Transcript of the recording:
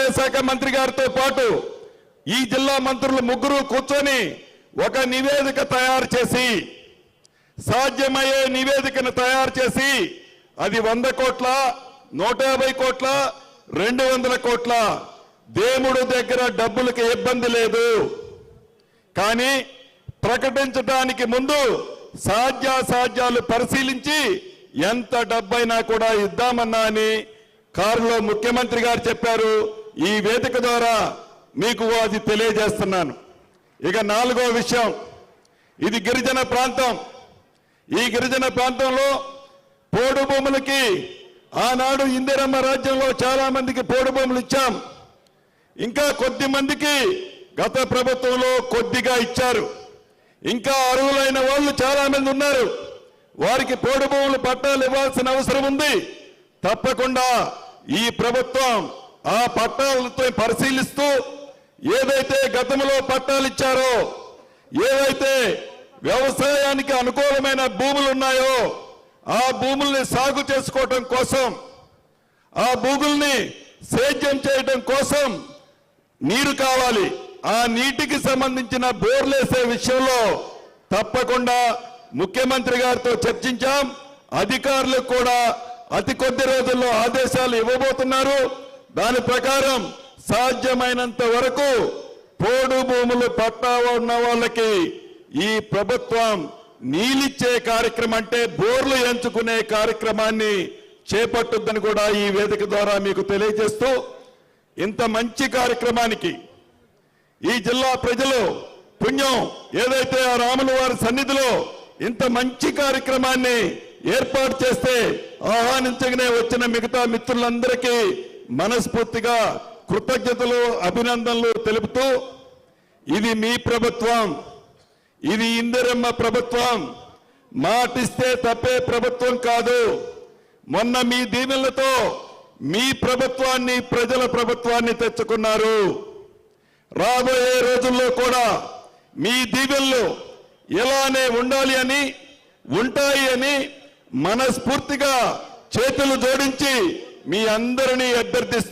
వ్యవసాయ శాఖ మంత్రి గారితో పాటు ఈ జిల్లా మంత్రులు ముగ్గురు కూర్చొని ఒక నివేదిక తయారు చేసి సాధ్యమయ్యే నివేదికను తయారు చేసి అది 100 కోట్ల 150 కోట్ల 200 కోట్ల దేవుడు దగ్గర డబ్బులకు ఇబ్బంది లేదు కానీ ప్రకటించడానికి ముందు సాధ్యాసాధ్యాలు పరిశీలించి ఎంత డబ్బైనా కూడా ఇద్దామన్నా అని కారులో ముఖ్యమంత్రి గారు చెప్పారు ఈ వేదిక ద్వారా మీకు అది తెలియజేస్తున్నాను ఇక 4వ విషయం ఇది గిరిజన ప్రాంతం ఈ గిరిజన ప్రాంతంలో పోడు భూములకి ఆనాడు ఇందిరమ్మ రాజ్యంలో చాలా మందికి పోడు భూములు ఇచ్చాం ఇంకా కొద్ది మందికి గత ప్రభుత్వంలో కొద్దిగా ఇచ్చారు ఇంకా అర్హులైన వాళ్ళు చాలా మంది ఉన్నారు వారికి పోడు భూములు పట్టాలు ఇవ్వాల్సిన అవసరం ఉంది తప్పకుండా ఈ ప్రభుత్వం ఆ పట్టాలతో పరిశీలిస్తూ ఏదైతే గతంలో పట్టాలు ఇచ్చారో ఏవైతే వ్యవసాయానికి అనుకూలమైన భూములు ఉన్నాయో ఆ భూముల్ని సాగు చేసుకోవడం కోసం ఆ భూముల్ని సేద్యం చేయడం కోసం నీరు కావాలి ఆ నీటికి సంబంధించిన బోర్లేసే విషయంలో తప్పకుండా ముఖ్యమంత్రి గారితో చర్చించాం అధికారులకు కూడా అతి కొద్ది రోజుల్లో ఆదేశాలు ఇవ్వబోతున్నారు దాని ప్రకారం సాధ్యమైనంత వరకు పోడు భూములు పట్టా ఉన్న వాళ్ళకి ఈ ప్రభుత్వం నీళ్ళిచ్చే కార్యక్రమం అంటే బోర్లు ఎంచుకునే కార్యక్రమాన్ని చేపట్టుద్దని కూడా ఈ వేదిక ద్వారా మీకు తెలియజేస్తూ ఇంత మంచి కార్యక్రమానికి ఈ జిల్లా ప్రజలు పుణ్యం ఏదైతే ఆ రాముల వారి సన్నిధిలో ఇంత మంచి కార్యక్రమాన్ని ఏర్పాటు చేస్తే ఆహ్వానించగానే వచ్చిన మిగతా మిత్రులందరికీ మనస్ఫూర్తిగా కృతజ్ఞతలు అభినందనలు తెలుపుతూ ఇది మీ ప్రభుత్వం ఇది ఇందిరమ్మ ప్రభుత్వం మాటిస్తే తప్పే ప్రభుత్వం కాదు మొన్న మీ దీవెనలతో మీ ప్రభుత్వాన్ని ప్రజల ప్రభుత్వాన్ని తెచ్చుకున్నారు రాబోయే రోజుల్లో కూడా మీ దీవెనలు ఇలానే ఉండాలి అని ఉంటాయి అని మనస్ఫూర్తిగా చేతులు జోడించి మీ అందరినీ అభ్యర్థిస్తూ